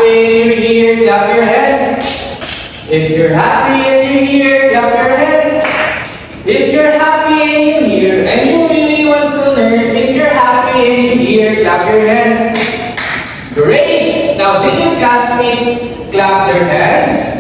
happy and you're here, clap your hands. If you're happy and you're here, clap your hands. If you're happy and you're here and you really want to learn, if you're happy and you're here, clap your hands. Great! Now, did your classmates clap their hands?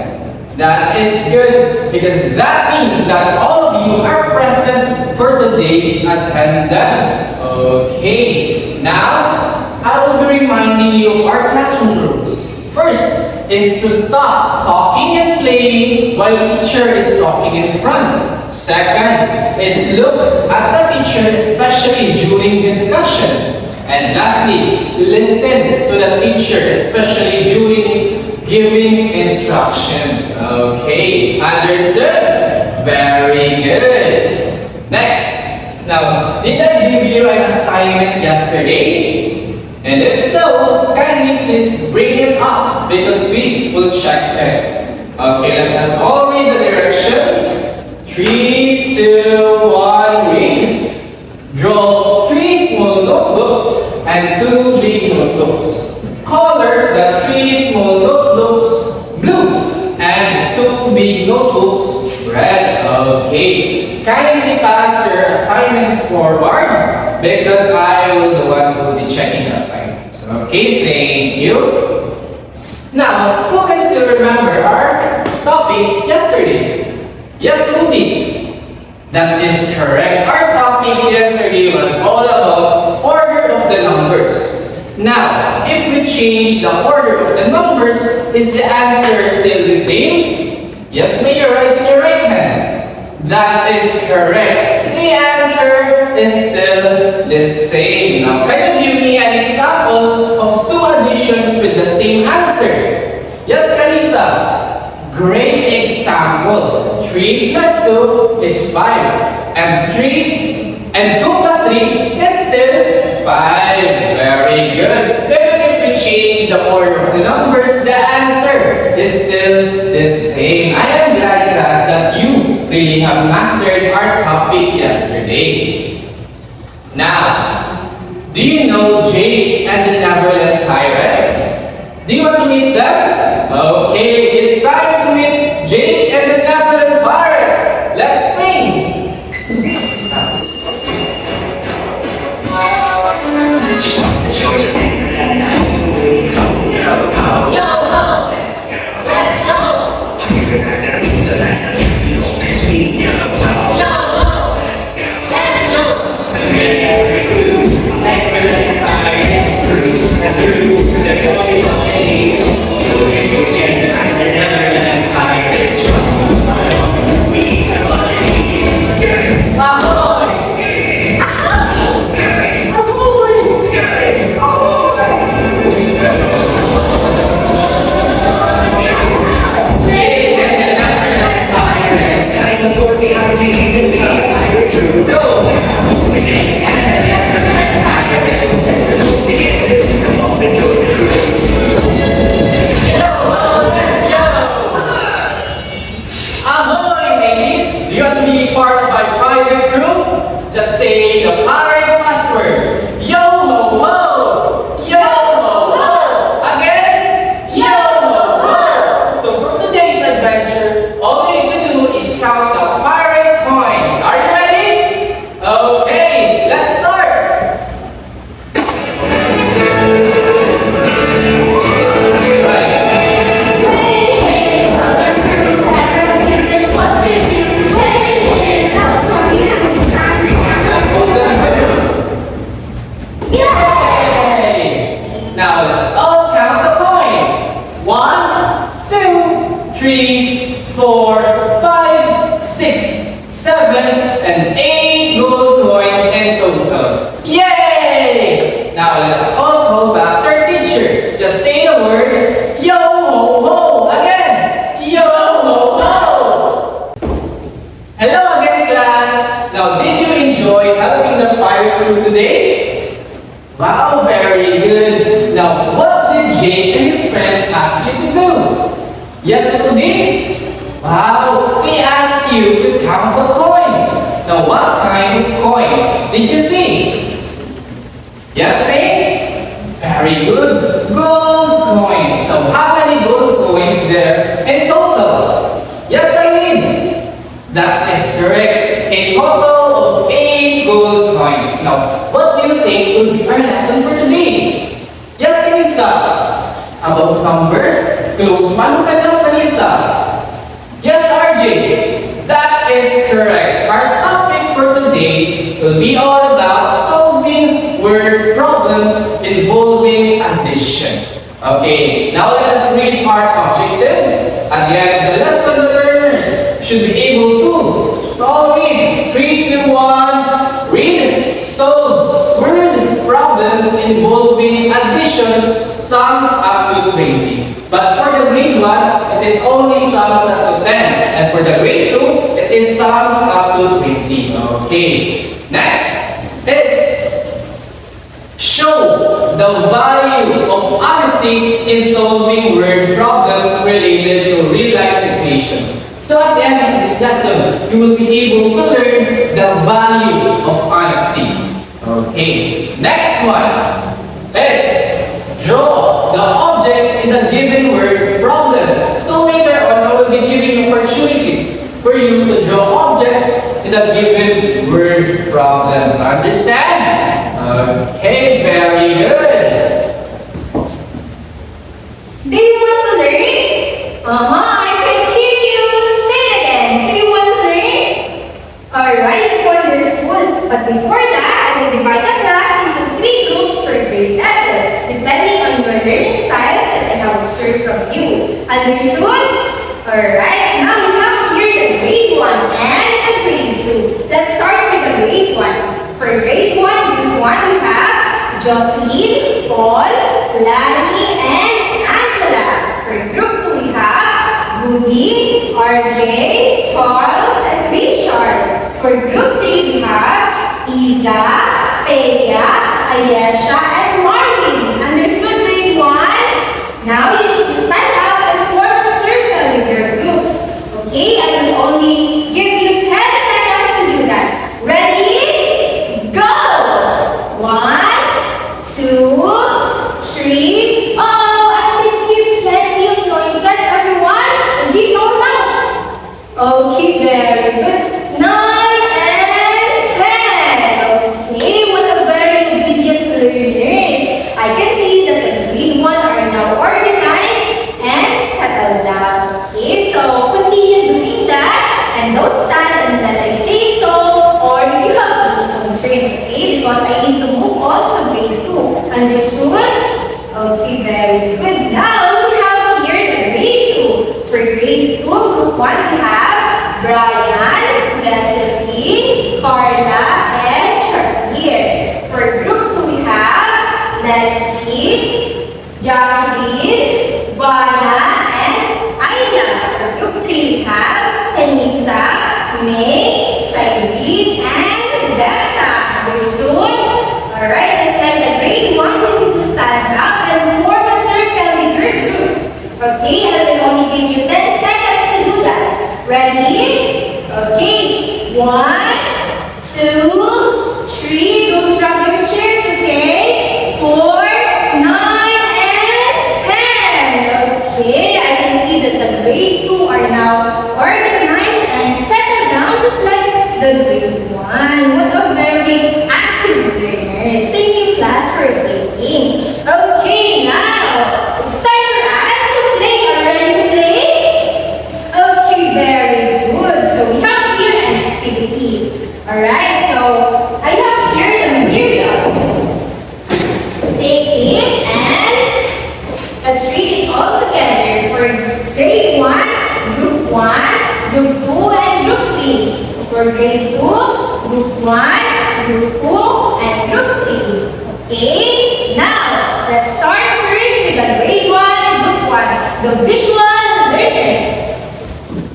That is good because that means that all of you are present for today's attendance. Okay, now I will be reminding you of our classroom rules. First is to stop talking and playing while the teacher is talking in front. Second is look at the teacher, especially during discussions. And lastly, listen to the teacher, especially during giving instructions. Okay, understood? Very good. Next. Now, did I give you an assignment yesterday? And if so, kindly please bring it up because we will check it. Okay, let us all read the directions. 3, 2, 1, read. Draw 3 small notebooks and 2 big notebooks. Color the 3 small notebooks blue and 2 big notebooks red. Okay. Kindly pass your assignments forward because I will be the one who will be checking your assignments. Okay, thank you. Now, who can still remember our topic yesterday? Yes, Rudy. That is correct. Our topic yesterday was all about order of the numbers. Now, if we change the order of the numbers, is the answer still the same? Yes, may you raise your right hand. That is correct. The answer is still the same. Now, can you give me an example of 2 additions with the same answer? Yes, Kalisa. Great example. 3 plus 2 is 5. And 2 plus 3 is still 5. Very good. Even if we change the order of the numbers, the answer is still the same. I am glad, class, that you really have mastered our topic yesterday. Now, do you know Jake and the Neverland Pirates? Do you want to meet them? Okay, it's time to meet Jake and the Neverland Pirates. Let's sing! Wow, very good. Now, what did Jake and his friends ask you to do? Yes, Rudy? Wow, they asked you to count the coins. Now, what kind of coins did you see? Yes, Faye? Very good. Gold gold coins. Now, how many gold coins there in total? Yes, Eileen. That is correct. A total of 8 gold coins. Now, what do you think will be our lesson for today? Yes, Kalisa. About numbers? Close man ka na, Kalisa. Yes, RJ. That is correct. Our topic for today will be all about solving word problems involving addition. Okay, now let us read our objectives. At the end of the lesson, the learners should be able to. So I'll read. 3, 2, 1. Read. Solve word problems involving additions, sums up to 20. But for the grade 1, it is only sums up to 10. And for the grade 2, it is sums up to 20. Okay. Next is show the value of honesty in solving word problems related to real-life situations. So at the end of this lesson, you will be able to learn the value of honesty. Okay. Next one is draw the objects in the given word problems. So later on, I will be giving opportunities for you to draw objects in the given word problems. Understand? Okay, very good. Do you want to learn? I can hear you. Say it again. Do you want to learn? Alright, wonderful. But before that, I will divide the class into 3 groups per grade level, depending on your learning styles that I have observed from you. Understood? Alright, now we have here the grade 1 and the grade 2. Let's start with the grade 1. For grade 1, group 1, we have Jocelyn, Paul, Larry, and Angela. For group 2, we have Rudy, RJ, Charles, and Richard. For group 3, we have Isa, Pedia, Ayesha, and Marvin. Understood, grade 1? Now you need to stand up and form a circle with your groups. Okay, I will only give you 10 seconds to do that. Ready? Go! 1, 2, 3. Oh, I can hear plenty of noises, everyone. Is it normal? Okay, very good. 9 and 10. Okay, what a very obedient learners. I can see that the grade 1 are now organized and settled down. Okay, so continue doing that and don't stand unless I say so, or if you have any constraints, okay? Because I need to move on to grade 2. Understood? Okay, very good. Now we have here the grade 2. For grade 2, group 1, we have Brian, Leslie, Carla, and Charlize. For group 2, we have Leslie, Jacqueline, Bana, and Ayla. For group 3, we have Tanisa, May, Cyrene, and Dessa. Understood? Alright, just like the grade 1, you need to stand up and form a circle with your group. Okay, I will only give you 10 seconds to do that. Ready? Okay. 1, 2, 3. Don't drop your chairs, okay? 4, 9, and 10. Okay, I can see that the grade 2 are now organized and settled down just like the grade 1. What a very active learners. Thank you, class, for playing. Okay, now it's time for us to play. Are you ready to play? Okay, very good. So we have here an activity. Alright, so I have here the materials. Take it and let's read it all together for grade 1, group 1, group 2, and group 3. For grade 2, group 1, group 2, and group 3. Okay? Now, let's start first with the grade 1, group 1, the visual learners.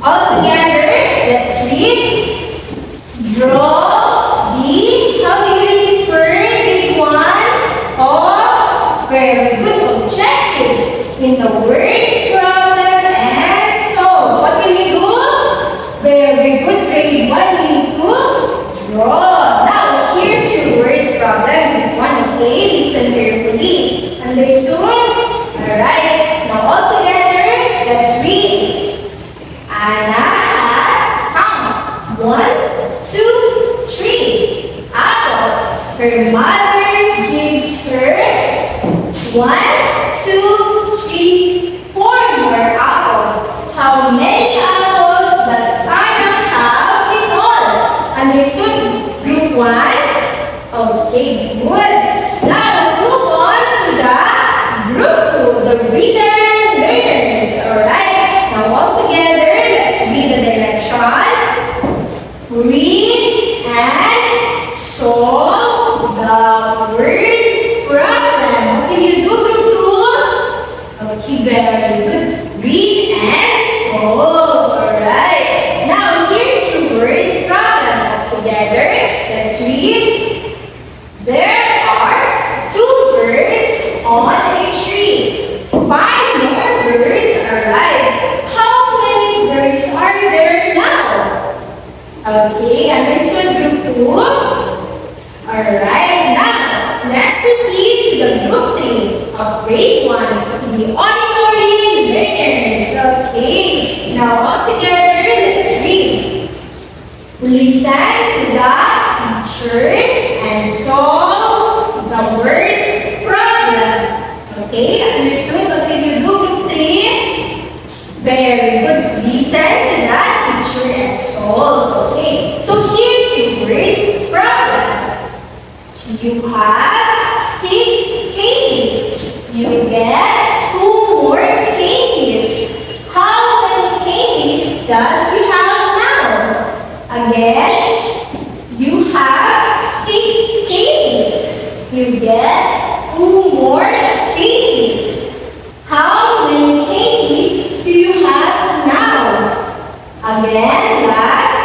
All together, let's read. Draw the, how do you read this word? Grade 1, of very good objectives in the word problem and solve. What will you do? Very good, grade 1, you need to draw. Now, here's your word problem. Grade 1, okay? Listen carefully. Understood? Alright. Anna has count. 1, 2, 3 apples. Her mother gives her 1, 2, 3, 4 more apples. How many apples does Anna have in all? Understood? Group 1? Okay, good. Now let's move on to the group 2, the written learners. Alright, now all together, let's read the direction. Read and solve the word problem. What can you do, group 2? Okay, very good. Read and solve. Alright, now here's the word problem. All together, let's read. There are 2 birds on a tree. 5 more birds arrived. How many birds are there now? Okay, understood, group 2? Alright, now let's proceed to the group 3 of grade 1, the auditory learners. Okay, now all together, let's read. Listen to the teacher and solve the word problem. Okay, understood? What did you do, group 3? Very good. Listen to the teacher and solve. Okay, so here's your word problem. You have 6 candies. You get 2 more candies. How many candies does you have now? Again, you have 6 candies. You get 2 more candies. How many candies do you have now? Again, last.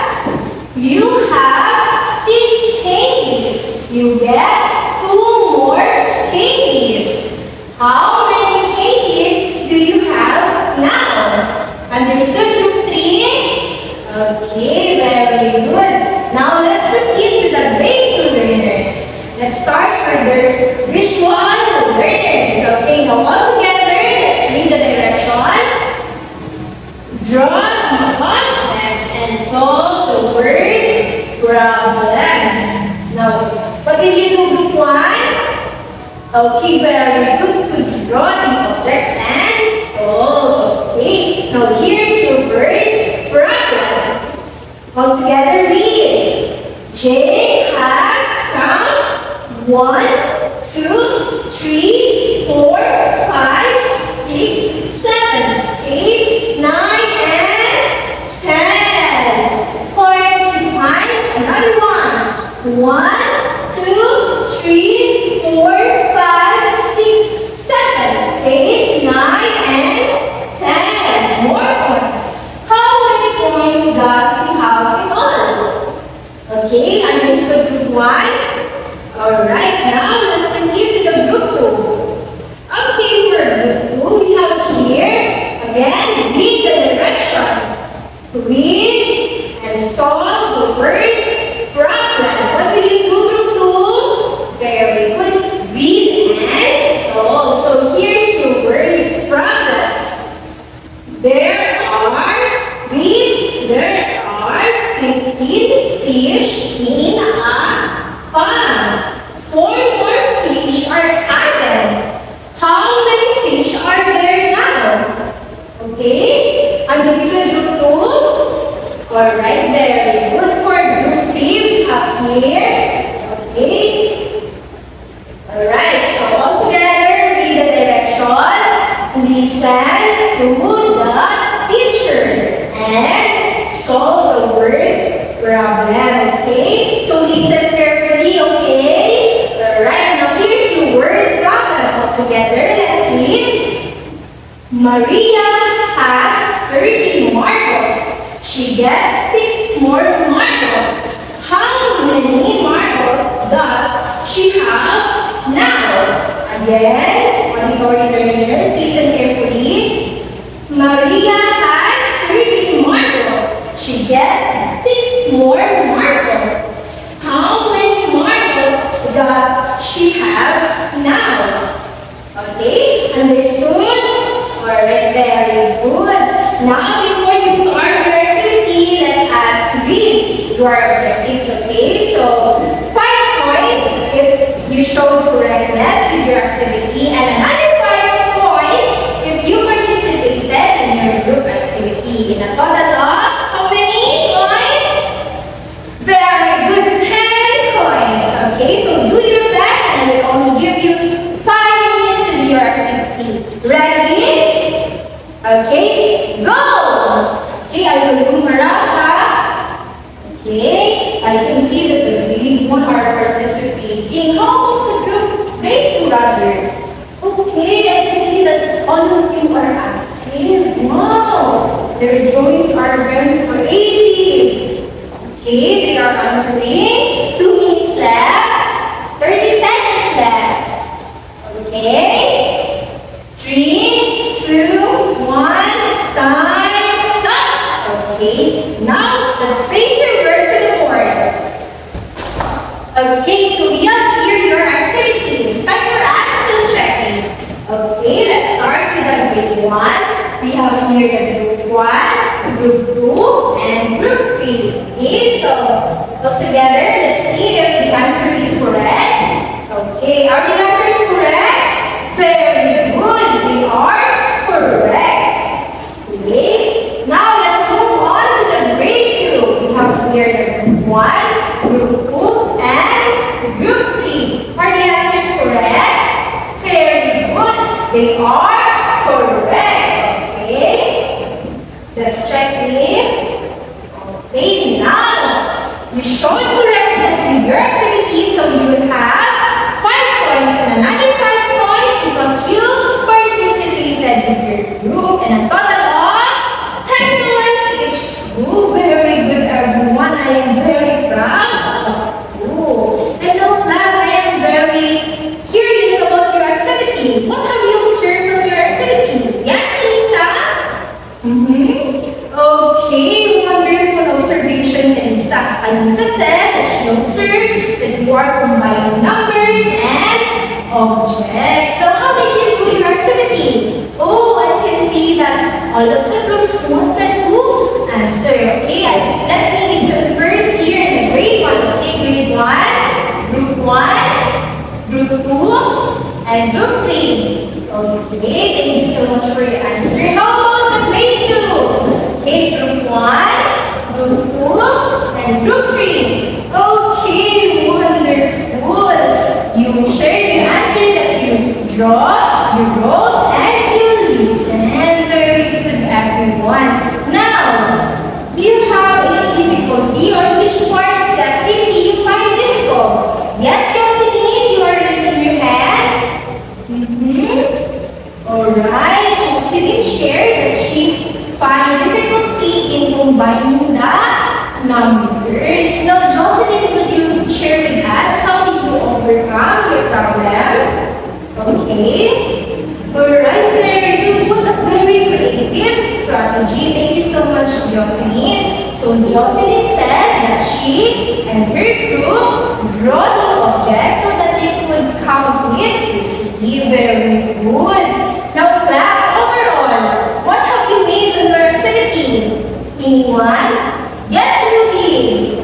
You have 6 candies. You get 2 more candies. How many candies do you have now? Understood, group 3? Okay, very good. Now let's proceed to the grade 2 learners. Let's start with the visual learners. Okay, now all together, let's read the direction. Draw the objects and solve the word problem. Now, what did you do, group 1? Okay, very good. Could draw the objects and solve. Okay, now here's your word problem. All together, read. Jake has count 1, 2, 3, 4, 5, 6, 7, 8, 9, and 10. Porcupines, another one. 1, 2, 3, 4, 5, 6, 7, 8, 9, and 10. More points. How many points does he have in all? Okay, understood, group 1? Alright, now let's proceed to the group 2. Okay, for group 2, we have here, again, read the direction. Read and solve the word problem. What did you do, group 2? Very good. Read and solve. So here's the word problem. There are 15 fish in a pond. 4 more fish are added. How many fish are there now? Okay, understood, group 2? Alright, very good. For group 3, we have here. Okay. Alright, so all together, read the direction. Listen to the teacher and solve the word problem. Okay, so listen carefully. Okay. Alright, now here's the word problem. All together, let's read. Maria has 30 marbles. She gets 6 more marbles. How many marbles does she have now? Again, auditory learners, listen carefully. Maria has 30 marbles. She gets 6 more marbles. How many marbles does she have now? Okay, understood? Alright, very good. Now, before you start your your objectives, okay? So, 5 points if you showed correctness with your activity, and another 5 points if you participated in your group activity. In a total of how many points? Very good, 10 points. Okay, so do your best and I will only give you 5 minutes to do your activity. Ready? Okay, go! Okay, I will move around, ha? Okay, I can see that the really one are participating. How about the group? Great, rather. Okay, I can see that all of you are active. Wow! Their drawings are very creative. Okay, they are answering. 2 minutes left. 30 seconds left. Okay. 3, 2, 1, time's up. Okay, now let's place your work to the board. Okay, so we have here your activities. Time for us to checking. Okay, let's start with the grade 1. We have here the group 1, group 2, and group 3. Okay, so look together. Let's see if the answer is correct. Okay, are the answers correct? Very good. We are correct. Okay, now let's move on to the grade 2. We have here the group 1, group 2, and group 3. Are the answers correct? Very good. They are correct. Okay, let's check it. Okay, now you showed correctness in your activity, so you will have 5 points and another 5 points because you participated in your group and a total of 10 points each. Oh, very good, everyone. I am very proud of you. And now, class, I am very curious about your activity. What have you observed from your activity? Yes, Lisa? Okay, wonderful observation, Elisa. Elisa said that she observed that you are combining numbers and objects. So how did you do your activity? Oh, I can see that all of the groups wanted to answer. Okay, let me listen first here in the grade 1. Okay, grade 1, group 1, group 2, and group 3. Okay, thank you so much for your answer. How about the grade 2? Okay, group 1, group 2, and group 3. Okay, wonderful. You shared the answer that you draw, you wrote, and you listen. Very good, everyone. Now, do you have any difficulty or which part of the activity you find difficult? Yes, Jocelyn, you are raising your hand. Alright, Jocelyn shared that she find difficulty in combining the numbers. Now, Jocelyn, could you share with us how did you overcome your problem? Okay. Alright, very good. What a very creative strategy. Thank you so much, Jocelyn. So, Jocelyn said that she and her group draw the objects so that they could come up with this. Very good. Now, class, overall, what have you made in your activity? Anyone? Yes, Ruby.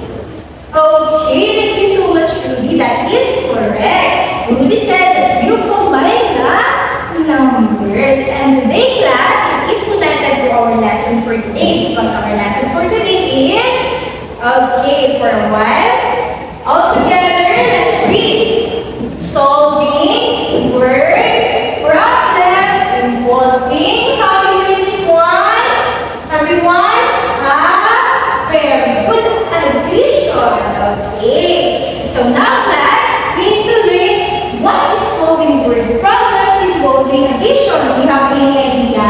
Okay, thank you so much, Ruby. That is correct. Ruby said that you combine the numbers. And today, class, it is connected to our lesson for today because our lesson for today is, okay, for a while, all together, let's read. Solving word problem involving, how do you read this one? Everyone? Very good addition. Okay. So now, class, we need to learn what is solving word problems involving addition. Do you have any idea?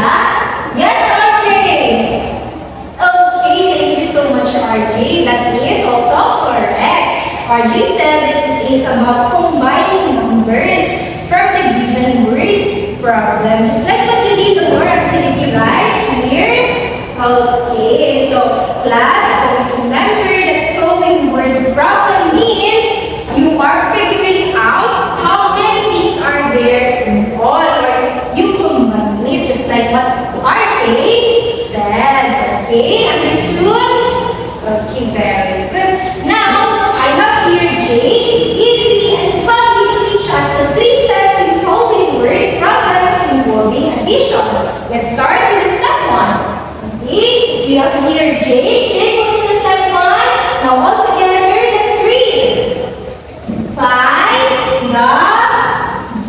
Yes, RJ? Okay, thank you so much, RJ. That is also correct. RJ said that it is about combining numbers from the given word problem. Just like what you did in your activity right here. Okay, so class, always remember that solving word problem means you are figuring out how many things are there in all, or you combine it just like what RJ said. Okay, understood? Okay, very good. have here Jake. Jake, what is the step one? Now all together, let's read. Find the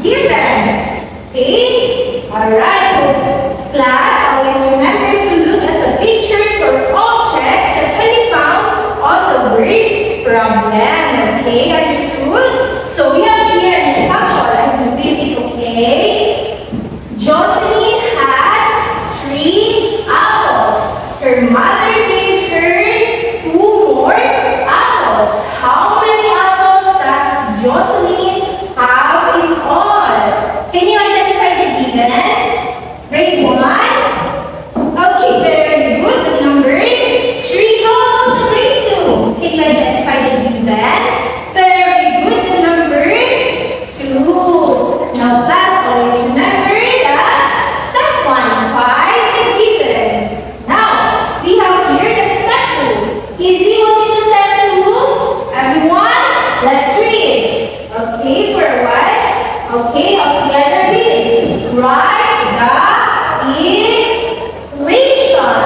given. Okay? Alright, so class, always remember to look at the pictures or objects that can be found on the word problem. Okay, understood? So we have here an example. I will read it, okay? Jocelyn has 3 apples. Her mother gave her 2 more apples. How many apples does Jocelyn have in all? Can you identify the given? Grade 1? Okay, very good. The number 3. How about the grade 2? Can you identify the given? Very good. The number 2. Now class, always remember the step 1. Find the given. Now, we have here the step 2. Easy, what is the step 2? Everyone, let's read. Okay, for a while. Okay, all together read. Write the equation.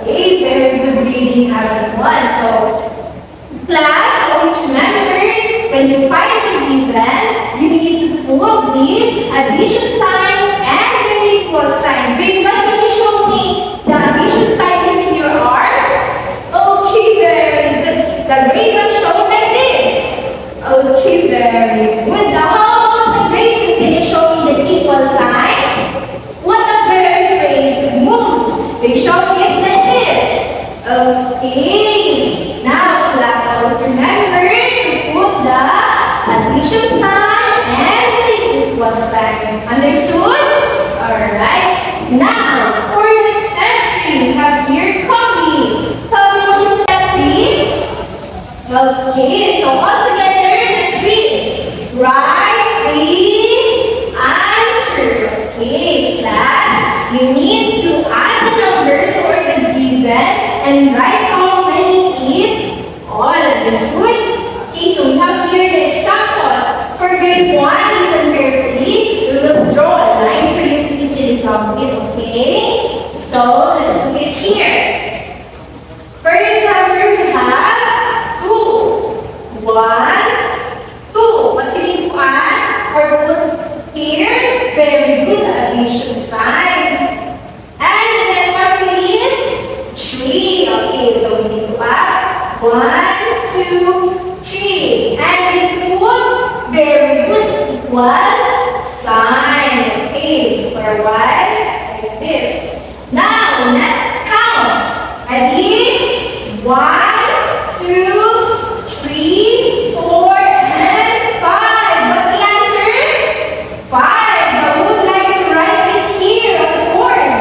Okay, very good reading, everyone. So, class, always remember, when you find the given, you need to put the addition sign and the equal sign. Grade 1, can you show me the addition sign is in your arms? Okay, very good. The grade 1 show like this. Okay, very good. Now, how about the grade 2? Can you show me the equal sign? What a very great moves. They show it like this. Okay. Now, class, always remember to put the addition sign and the equal sign. Understood? Alright. Now, for the step 3, we have here copy. Tell me what is step 3? Okay, so all together, let's read. Write the answer. Okay, class, you need to add the numbers or the given and write how many in all. Understood? Okay, so we have here the example. For grade 1, listen carefully. We will draw a line for you to easily count it, okay? So, let's do it here. First number we have 2. 1, 2. What we need to add or put here? Very good addition sign. And the next one is 3. Okay, so we need to add 1, 2, 3. And we need to put very good equal sign. Okay, for a while, like this. Now, let's count. Ready? 1, 2, 3, 4, and 5. What's the answer? 5. But who would like to write it here on the board?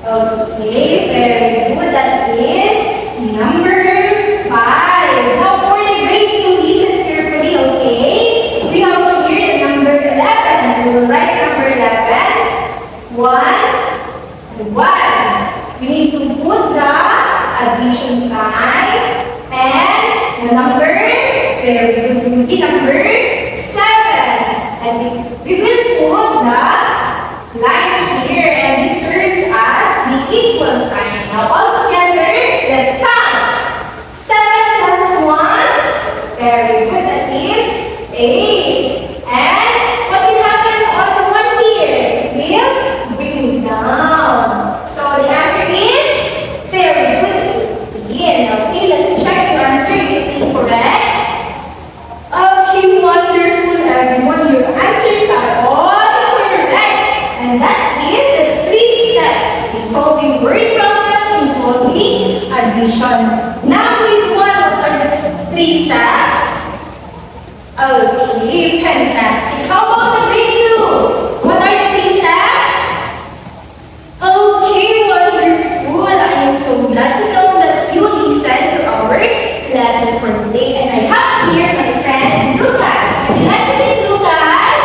Okay, very good. That is number 5. Now, for the grade 2, listen carefully, okay? We have here the number 11. We will write number 11. 1, 1. We need to put the addition sign and the number, very good, the number 7. And we will put the line here and this serves as the equal sign. Now all together, let's count. 7 plus 1, very good, that is 8. And what will happen on the one here? We'll bring down. So the answer is very good. Okay, let's check your answer if it is correct. Okay, wonderful everyone. Your answers are all correct. And that is the 3 steps in solving word problem involving addition. Now grade 1, what are the 3 steps? Okay, fantastic. How about the grade 2? What are the 3 steps? Okay, wonderful. I am so glad to know that you listened to our lesson for today. And I have here my friend Lucas. Would you like to meet Lucas?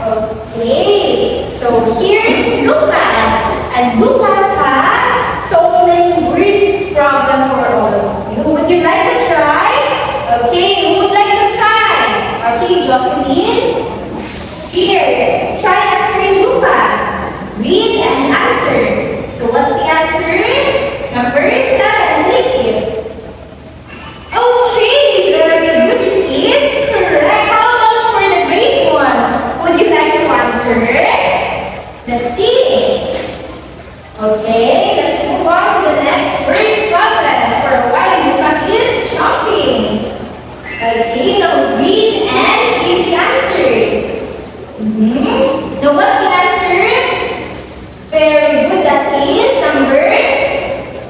Okay, so here's Lucas. And Lucas has so many words problem for all of you. Would you like to try? Okay, who would like to try? Okay, Jocelyn. Here, try answering Lucas. Read and answer. So what's the answer? Number 7, liquid. Okay, very good. It is correct. How about for the grade 1? Would you like to answer? Let's see. Okay, let's move on to the next word problem for a while because he is jumping. Okay, now read and give the answer. Now what's the answer? Very good, that is number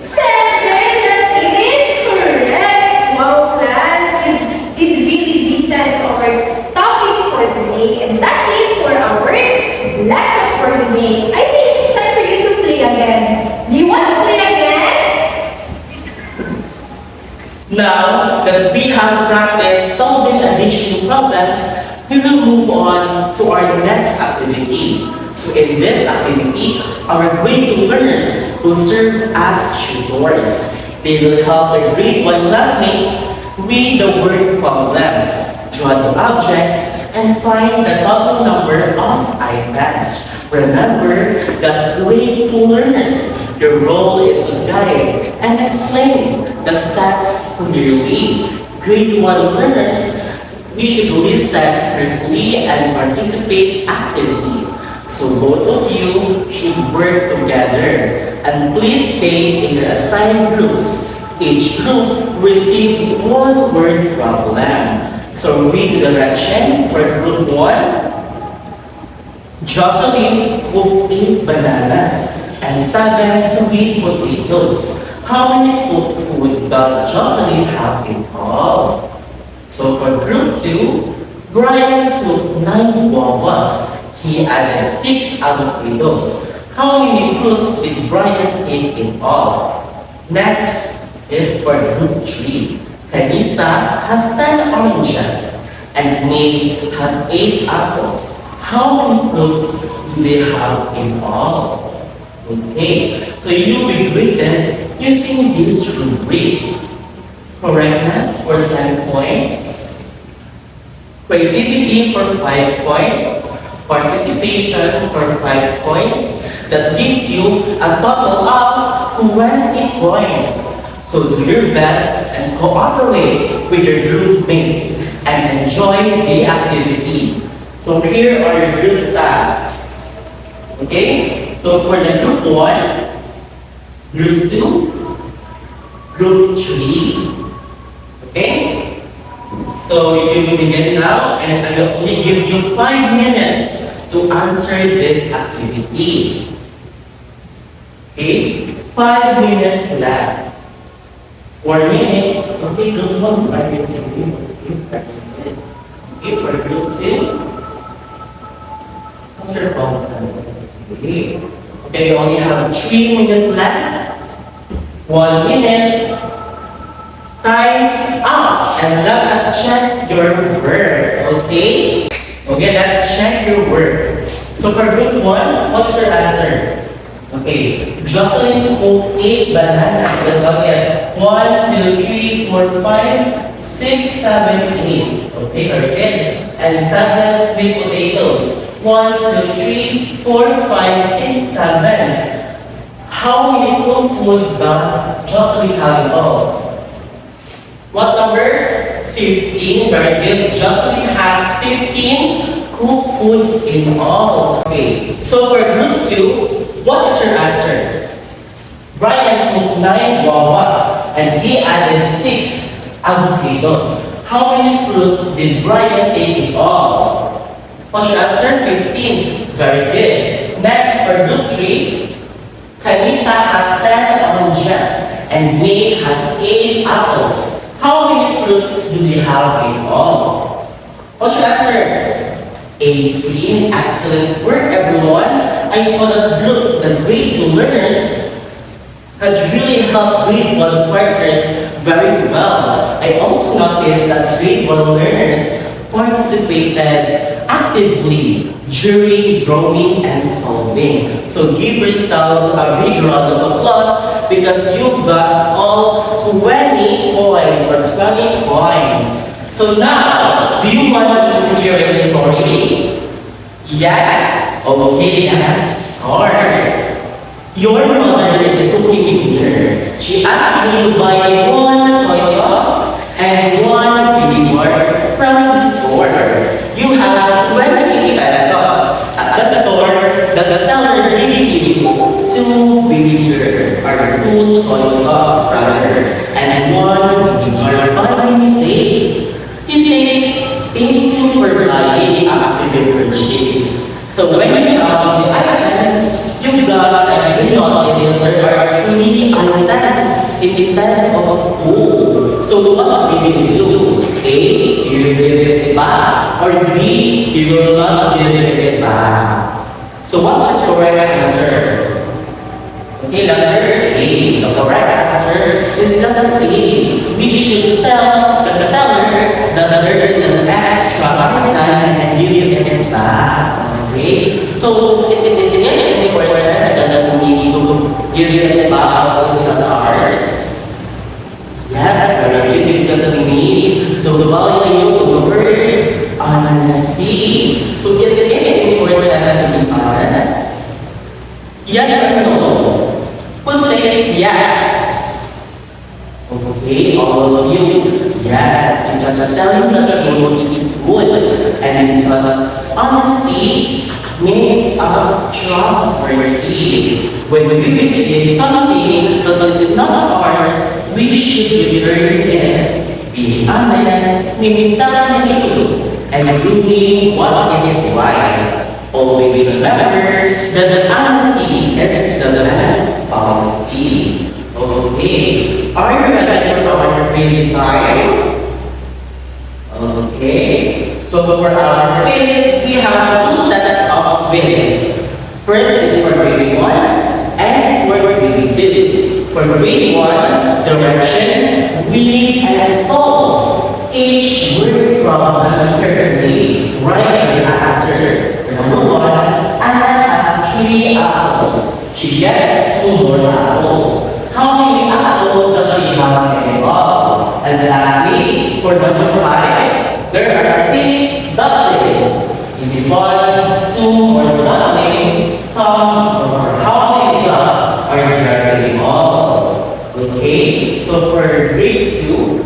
7. That is correct. Wow, class, you did really listen to our topic for today. And that's it for our lesson for today. I think it's time for you to play again. Do you want to play again? Now that we have practiced solving addition problems, we will move on to our next activity. So in this activity, our grade 2 learners will serve as tutors. They will help their grade 1 classmates read the word problems, draw the objects, and find the total number of items. Remember that grade 2 learners, your role is to guide and explain the steps clearly. Grade 1 learners, we should listen carefully and participate actively. So both of you should work together. And please stay in your assigned groups. Each group receive one word problem. So read the direction for group 1. Jocelyn cooked 8 bananas and 7 sweet potatoes. How many cooked food does Jocelyn have in all? So for group 2, Brian took 9 guavas. He added 6 avocados. How many fruits did Brian eat in all? Next is for group 3. Kanisa has 10 oranges and May has 8 apples. How many fruits do they have in all? Okay, so you will be graded using this rubric. Correctness for 10 points. Creativity for 5 points. Participation for 5 points. That gives you a total of 20 points. So do your best and cooperate with your group mates and enjoy the activity. So here are your group tasks. Okay? So for the group 1, group 2, group 3. Okay? So you will begin now and I will only give you 5 minutes to answer this activity. Okay? 5 minutes left. 4 minutes. Okay, group 1, 5 minutes. Okay, for group 2. What's your problem? Okay. Okay, you only have 3 minutes left. 1 minute. Time's up. And let us check your work. Okay? Okay, let's check your work. So for group 1, what's your answer? Okay, Jocelyn cooked 8 bananas. Then again, 1, 2, 3, 4, 5, 6, 7, 8. Okay, very good. And 7 sweet potatoes. 1, 2, 3, 4, 5, 6, 7. How many cooked food does Jocelyn have in all? What number? 15. Very good. Jocelyn has 15 cooked foods in all. Okay, so for group 2, what is your answer? Brian took 9 guavas and he added 6 avocados. How many fruit did Brian take in all? What's your answer? 15. Very good. Next, for group 3, Kanisa has 10 oranges and May has 8 apples. How many fruits do they have in all? What's your answer? 18. Excellent work, everyone. I saw that group, the grade 2 learners, had really helped grade 1 partners very well. I also noticed that grade 1 learners participated actively during drawing and solving. So give yourselves a big round of applause because you got all 20 points or 20 points. So now, do you want to hear a story? Yes? Okay, let's start. Your mother is cooking dinner. She asked me to buy one soy sauce and one vinegar from the store. You have 20 pesos. At the store, the seller gives you 2 vinegar or 2 soy sauce rather, and 1 vinegar by mistake. He says, thank you for buying active purchase. So when you have the items, you got a unit there are 3 items instead of 2. So what will you do? A, you will give it back, or B, you will not give it back. So what's the correct answer? Okay, letter A. The correct answer is letter A. We should tell the seller that there is an extra item and give it back. Okay? So it is it important that we need to give it back because it's not ours? Yes, very good, because we need to value the word honesty. So is it important that we be honest? Yes or no? Who says yes? Okay, all of you. Yes, because telling the truth is good. And because honesty makes us trustworthy. When we say something that is not ours, we should learn it. Being honest means telling the truth and doing what is right. Always remember that the honesty is the best policy. Okay, are you ready for our quiz time? Okay, so for our quiz, we have 2 sets of quiz. First is for grade 1 and for grade 2. For grade 1, direction, read and solve each word problem carefully. Write your answer. Number 1, Anna has 3 apples. She gets 2 more apples. How many apples does she have in a ball? And lastly, for number 5, there are 6 ducklings. In the ball, 2 more ducklings come over. How many ducks are there in the ball? Okay, so for grade 2,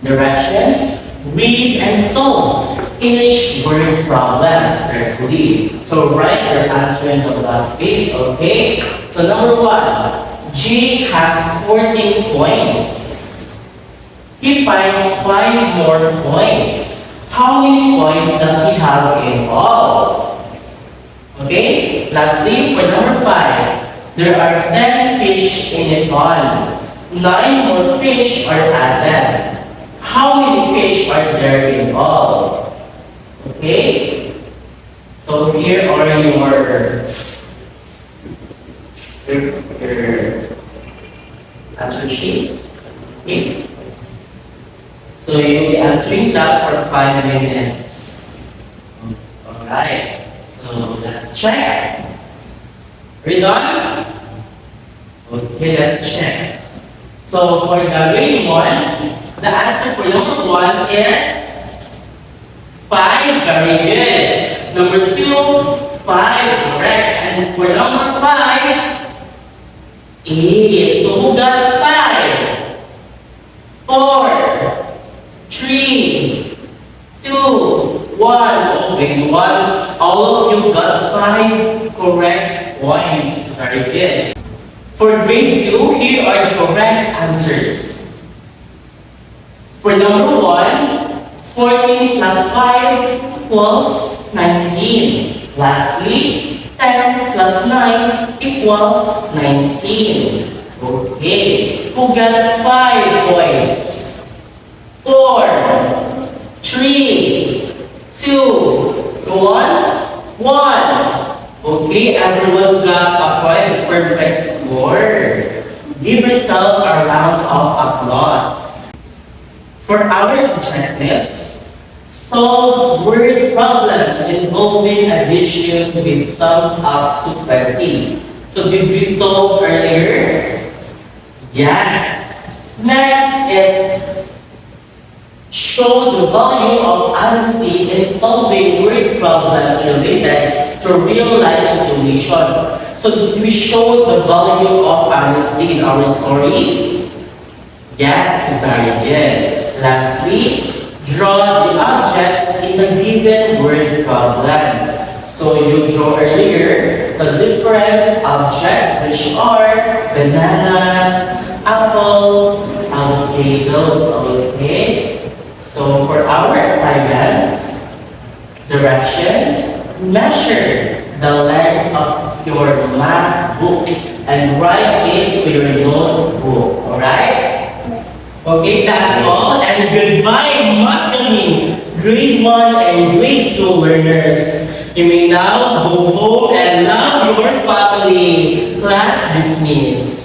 directions, read and solve each word problems carefully. So write your answer in the last space, okay? So number 1, Jake has 14 points. He finds 5 more points. How many points does he have in all? Okay? Lastly, for number 5, there are 10 fish in a pond. 9 more fish are added. How many fish are there in all? Okay? So here are your answer sheets. Okay? So you'll be answering that for 5 minutes. Alright. So let's check. Are you done? Okay, let's check. So for the grade 1, the answer for number 1 is 5. Very good. Number 2, 5. Correct. And for number 5, 8. So who got 5? 4, 3, 2, 1. Okay, 1. All of you got 5 correct points. Very good. For grade 2, here are the correct answers. For number 1, 14 plus 5 equals 19. Lastly, 10 plus 9 equals 19. Okay, who got 5 points? 4, 3, 2, 1. Okay, everyone got a 5 perfect score. Give yourself a round of applause. For our objectives, solve word problems involving addition with sums up to 20. So did we solve earlier? Yes. Next is show the value of honesty in solving word problems related to real life situations. So did we show the value of honesty in our story? Yes, very good. Lastly, draw the objects in the given word problems. So you draw earlier the different objects which are bananas, apples, avocados, okay? So for our assignment, direction, measure the length of your math book and write it to your notebook, alright? Okay, that's all, and goodbye, Maccabi, grade 1 and grade 2 learners. You may now go home and love your family. Class dismissed.